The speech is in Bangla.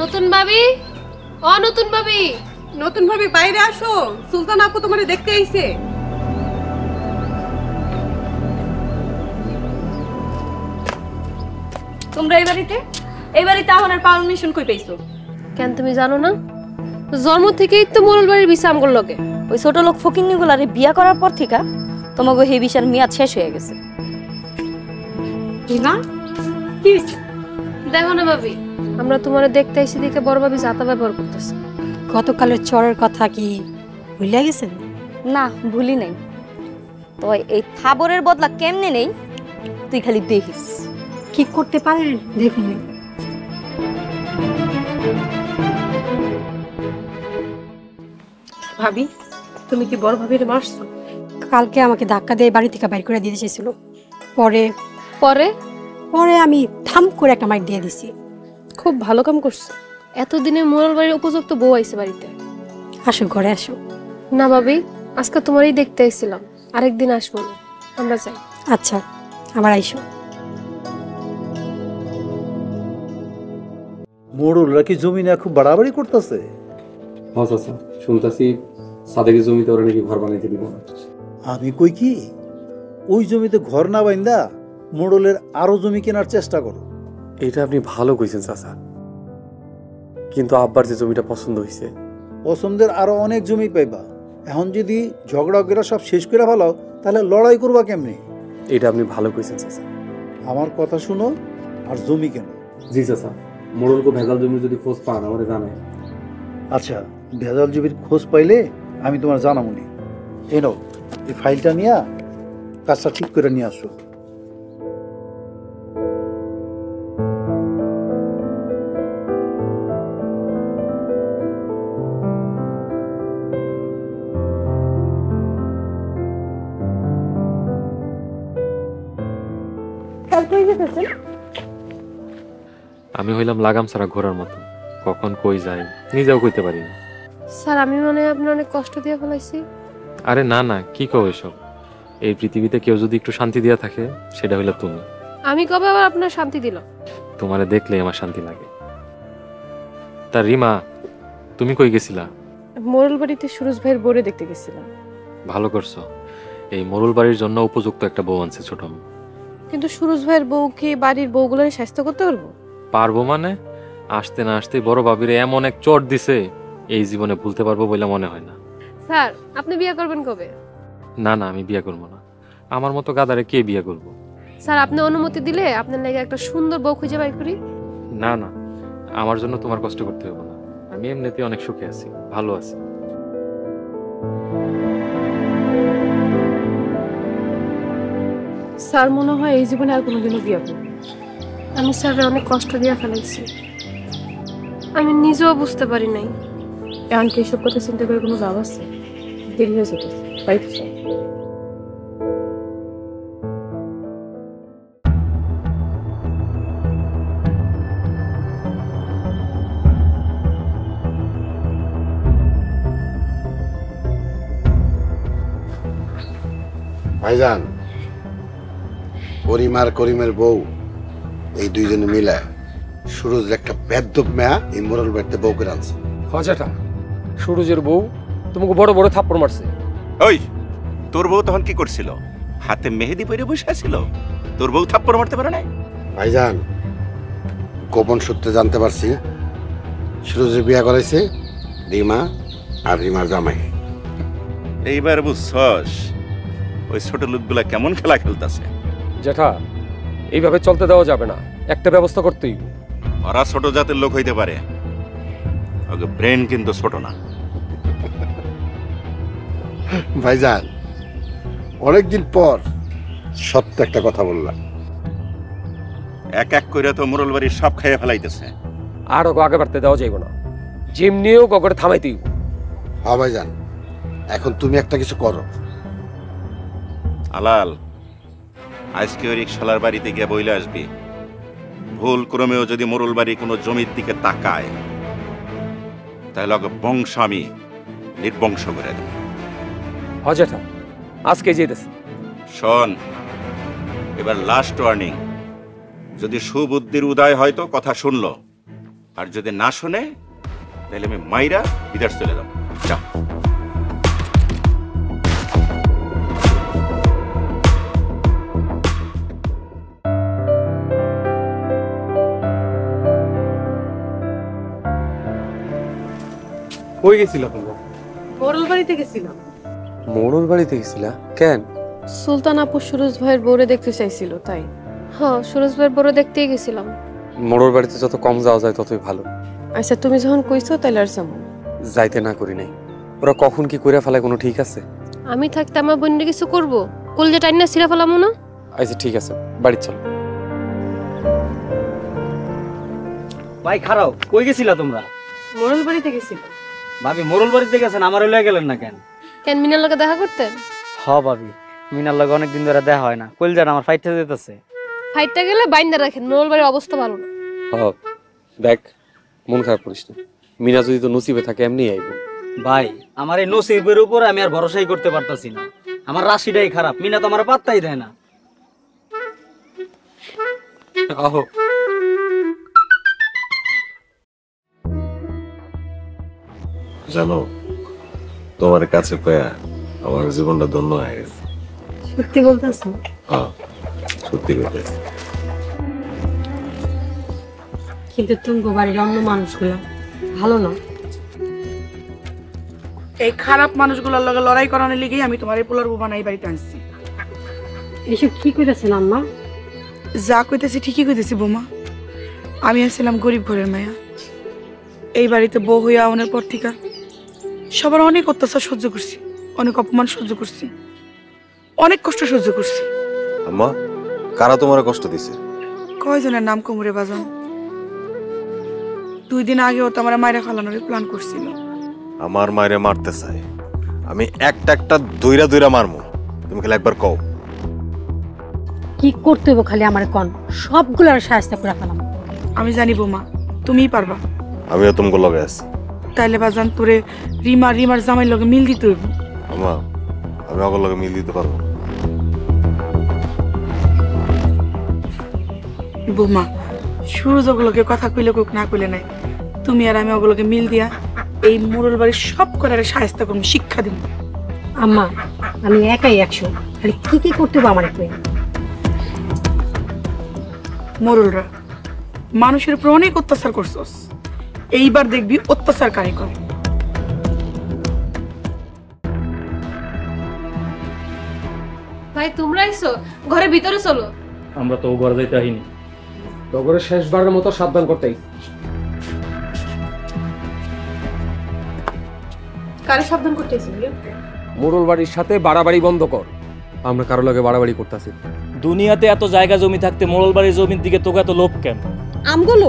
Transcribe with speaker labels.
Speaker 1: নতুন ভাবি, ও নতুন ভাবি,
Speaker 2: নতুন ভাবি বাইরে আসো, সুলতান আপু তোমারে দেখতে আইছে।
Speaker 3: তোমরা এই বাড়িতে আহনের পারমিশন কই পাইছো?
Speaker 1: কেন তুমি জানো না? জন্ম থেকেই তো মোরল বাড়ির বিষয় আমগুলো লগে।
Speaker 3: ওই ছোট লোক ফকিন্নিগুলারে বিয়া করার পর থেকে তোমাকে হে বিষয়ের মেয়াদ শেষ হয়ে গেছে।
Speaker 2: না কি হইছে?
Speaker 1: দেখো না ভাবি, আমরা তোমারে দেখতে আইছি দেখে বড় ভাবি যাতা ব্যবহার করতেছে।
Speaker 4: গতকালের চরের কথা কি ভুলে গেছেন?
Speaker 3: না, ভুলি নাই। তো এই থাবরের বদলা কেমনে নেই তুই খালি দেখিস।
Speaker 4: কি করতে পারেন দেখুন।
Speaker 2: ভাবি তুমি কি বড় ভাবির মারছো?
Speaker 4: কালকে আমাকে ধাক্কা দিয়ে বাড়ি থেকে বাইর করে দিতে চেয়েছিল। পরে
Speaker 1: পরে
Speaker 4: পরে আমি থাম করে একটা মাইক দিয়ে দিছি।
Speaker 1: খুব ভালো কাম করছো। এতদিনে মোরল বাড়ির উপযুক্ত বউ আইছে বাড়িতে।
Speaker 4: আসো ঘরে আসো।
Speaker 1: না ভাবি, আজকে তোমারই দেখতে আইছিলাম, আরেকদিন আসবো না, আমরা যাই।
Speaker 4: আচ্ছা আবার আইসো।
Speaker 5: মোড়লরা কি জমি না খুব বাড়াবাড়ি করতেছে?
Speaker 6: হ্যাঁ চাচা, শুনতেছি সাদেকের জমিতে ওরা নাকি ঘর বানাইতে দিব না।
Speaker 5: আমি কই কি, ওই জমিতে ঘর না বাইন্দা মোড়লের আরো জমি কেনার চেষ্টা করো।
Speaker 6: এটা আপনি ভালো কইছেন চাচা, কিন্তু আব্বার যে জমিটা পছন্দ হয়েছে।
Speaker 5: পছন্দের আরো অনেক জমি পাইবা। এখন যদি ঝগড়া করে সব শেষ করে ফেলাও তাহলে লড়াই করবা কেমনি?
Speaker 6: এটা আপনি ভালো কইছেন চাচা।
Speaker 5: আমার কথা শুনো আর জমি কেন।
Speaker 6: জি চাচা, মোড়লকে ভেজাল জমি যদি খোঁজ পান আমারে জানাই।
Speaker 5: আচ্ছা, ভেজাল জমির খোঁজ পাইলে আমি তোমার জানাবনি। এই নাও, এই ফাইলটা নিয়ে কাজটা ঠিক করে নিয়ে আসো।
Speaker 7: আমি হইলাম লাগাম ছাড়া ঘোড়ার মতো, কখন কই যাই নিজেও কইতে পারি না।
Speaker 1: স্যার, আমি মনে হয় আপনার অনেক কষ্ট দিয়ে ফেলাইছি।
Speaker 7: আরে না না, কি কও এসব? এই পৃথিবীতে কেউ যদি একটু শান্তি দিয়া থাকে সেটা হইলো তুমি।
Speaker 1: আমি কবে আবার আপনার শান্তি দিলাম?
Speaker 7: তোমারে দেখলে আমার শান্তি লাগে। তা রিমা, তুমি কই গেছিলা?
Speaker 1: মোরল বাড়িতে সুরজ ভাইয়ের বোরে দেখতে গেছিলাম।
Speaker 7: ভালো করছো, এই মোরল বাড়ির জন্য উপযুক্ত একটা বউ আনছে ছোট।
Speaker 1: কিন্তু সুরজ ভাইয়ের বউ কি বাড়ির বউগুলোর স্বাস্থ্য করতে পারবো?
Speaker 7: পারবো মানে? আসতে না আসতে বড় ভাবিরে এমন এক চট দিছে, এই জীবনে ভুলতে পারবো বলে মনে হয় না।
Speaker 1: স্যার, আপনি বিয়ে করবেন কবে?
Speaker 7: না না, আমি বিয়ে করবো না। আমার মতো গাদারে কে বিয়ে করবো?
Speaker 1: স্যার, আপনি অনুমতি দিলে আপনার লাগে একটা সুন্দর বউ খুঁজে বাই করি।
Speaker 7: না না, আমার জন্য তোমার কষ্ট করতে হবে না। আমি এমনিতেই অনেক সুখে আছি, ভালো আছি।
Speaker 1: স্যার, মনে হয় এই জীবনে আর কোনোদিনও বিয়ে করব। আমি স্যারের অনেক কষ্ট দিয়ে ফেলাইছি, আমি নিজেও বুঝতে পারি নাই। এখন কি এসব কথা চিন্তা করে কোনো লাভ আছে? দেরি হয়ে যেতে বাড়িতে চাই।
Speaker 8: ভাইজান, করিম আর করিমের বউ এই দুইজনে মিলে সুরজের একটা বেদ্যপ মেয়া এই মোরল বাড়িতে বউ করে আনছে।
Speaker 9: হজাটা সুরজের বউ তোমাকে বড় বড় থাপ্পড় মারছে।
Speaker 10: ওই তোর বউ তখন কি করছিল? হাতে মেহেদি পরে বসে আছিল, তোর বউ থাপ্পড় মারতে পারে না?
Speaker 8: ভাইজান, গোপন সূত্রে জানতে পারছি সুরজের বিয়া করাইছে রিমা আর রিমার জামাই।
Speaker 10: এইবার বুঝছস ওই ছোট লোকগুলা কেমন খেলা খেলতেছে?
Speaker 9: জেঠা, এইভাবে চলতে দেওয়া যাবে না, একটা ব্যবস্থা করতেই।
Speaker 10: ওরা ছোট জাতের লোক হইতে পারে, ওকে ব্রেন কিন্তু ছোট না।
Speaker 8: ভাইজান, অনেকদিন পর সত্য একটা কথা বললাম।
Speaker 10: এক এক করে তো মোরল বাড়ির সব খাইয়ে ফেলাইতেছে।
Speaker 9: আর ওকে আগে বাড়তে দেওয়া যাইব না, যেমনিও ওকে থামাইতেই।
Speaker 8: হ্যাঁ ভাইজান, এখন তুমি একটা কিছু করো।
Speaker 10: আলাল, আজকে ওই রিক্সালার বাড়িতে গিয়ে বইলে আসবি, ভুল ক্রমেও যদি মোরল বাড়ি কোনো জমির দিকে তাকায় তাহলে ওকে বংশ আমি নির্বংশ করে দেব।
Speaker 9: হজেঠা, আজকে যেতেছি।
Speaker 10: শোন, এবার লাস্ট ওয়ার্নিং, যদি সুবুদ্ধির উদয় হয়তো কথা শুনলো, আর যদি না শোনে তাহলে আমি মাইরা বিদেশ চলে যাব। যা।
Speaker 6: কই গেছিলা তোমরা?
Speaker 2: মোরল বাড়িতে গেছিলাম।
Speaker 6: মোড়ল বাড়িতে গেছিলা কেন?
Speaker 1: সুলতান আপু সুরজ ভাইয়ের বউরে দেখতে চাইছিল তাই। হ্যাঁ, সুরজ ভাইয়ের বউরে দেখতেই গেছিলাম।
Speaker 6: মোড়ল বাড়িতে যত কম যাওয়া যায় ততই ভালো।
Speaker 1: আচ্ছা, তুমি যখন কইছো তাইলে আর যাবো।
Speaker 6: যাইতে না করি নাই, ওরা কখন কি করে ফেলায় কোনো ঠিক আছে?
Speaker 1: আমি থাকতে আমার বোনের কিছু করবো? কলজে টাইনা সিরা ফেলামো না?
Speaker 6: আচ্ছা ঠিক আছে, বাড়ি চলো।
Speaker 11: ভাই খারাপ, কই গেছিলা তোমরা?
Speaker 1: মোরল বাড়িতে গেছিলাম।
Speaker 11: ভাবি মোরল বাড়িতে গেছেন, আমার লয়ে গেলেন না কেন?
Speaker 1: কেন, মিনার লগে দেখা করতেন?
Speaker 11: হ ভাবি, মিনার লগে অনেকদিন ধরে দেখা হয় না, কইল যান আমার ফাইটটা যেতেছে।
Speaker 1: ফাইটটা গেলে বাইন্দা রাখেন, মোরল বাড়ির অবস্থা ভালো না।
Speaker 6: হ্যাঁ দেখ, মন খারাপ করিস না, মিনা যদি তো নসিবে থাকে এমনি আইব।
Speaker 11: ভাই আমার এই নসিবের উপর আমি আর ভরসাই করতে পারতাছি না, আমার রাশিটাই খারাপ, মিনা তো আমার পাত্তাই দেয় না।
Speaker 6: আহো।
Speaker 12: জানো, তোমার কাছে পেয়ে আমার জীবনটা ধন্য হয়ে গেছে।
Speaker 4: সত্যি বলতেছ?
Speaker 12: হ্যাঁ, সত্যি বলতেছি।
Speaker 4: কিন্তু তুমি বাড়ির অন্য মানুষগুলো ভালো না।
Speaker 2: এই খারাপ মানুষগুলোর লগে লড়াই করানোর লিগেই আমি তোমার এই পোলার বউ বানাই বাড়িতে আনছি।
Speaker 4: এসব কি কইতেছেন আম্মা?
Speaker 2: যা কইতেছি ঠিকই কইতেছি বৌমা। আমি আসছিলাম গরিব ঘরের মায়া। এই বাড়িতে বউ হইয়া আওয়ানোর পর থেকে সবার অনেক অত্যাচার সহ্য করছি, অনেক অপমান সহ্য করছি, অনেক কষ্ট সহ্য করছি।
Speaker 12: আম্মা, কারা তোমার কষ্ট দিছে?
Speaker 2: কয়জনের নাম কুমুরে বাজান। 2 দিন আগেও তো আমার মায়েরা ফালানোর প্ল্যান করছিল।
Speaker 12: আমার মায়েরে মারতে চাই, আমি একটা একটা দইরা দইরা মারমু, তুমি খালি একবার কও।
Speaker 4: কি করতে হইব খালি আমার কোন, সবগুলোর সাহায্য করে ফেলাম।
Speaker 2: আমি জানি বৌমা, তুমিই পারবা।
Speaker 12: আমিও তোমাকে লগে আছি।
Speaker 2: তাইলে বাজান তোরে রিমার জামাইয়ের লগে মিল দিতে হইব।
Speaker 12: আম্মা, আমি ওগুলোর লগে মিল দিতে পারবো না।
Speaker 2: বৌমা, সুরজ ওগুলোকে কথা কইলে কোক না কইলে নাই, তুমি আর আমি ওগুলোকে মিল দিয়া এই মোড়ল বাড়ির সব করার সাহায্য করবো, শিক্ষা দিব।
Speaker 4: আম্মা আমি একাই 100, খালি কি কি করতে হবে আমার কই।
Speaker 2: মোড়লরা মানুষের উপর অনেক অত্যাচার করছস, এইবার দেখবি অত্যাচার কারে করে।
Speaker 1: ভাই তোমরা আইছো, ঘরের ভিতরে চলো।
Speaker 9: আমরা তো ঘরে যাইতে আহিনি, তো ঘরে শেষবারের মতো সাবধান করতেই।
Speaker 1: কারে সাবধান করতেছি?
Speaker 9: মোড়ল বাড়ির সাথে বাড়াবাড়ি বন্ধ কর।
Speaker 6: আমরা কারো লগে বাড়াবাড়ি করতেছি?
Speaker 11: দুনিয়াতে এত জায়গা জমি থাকতে মোড়ল বাড়ির জমির দিকে তোকে এত লোভ কেন?
Speaker 2: আমগুলো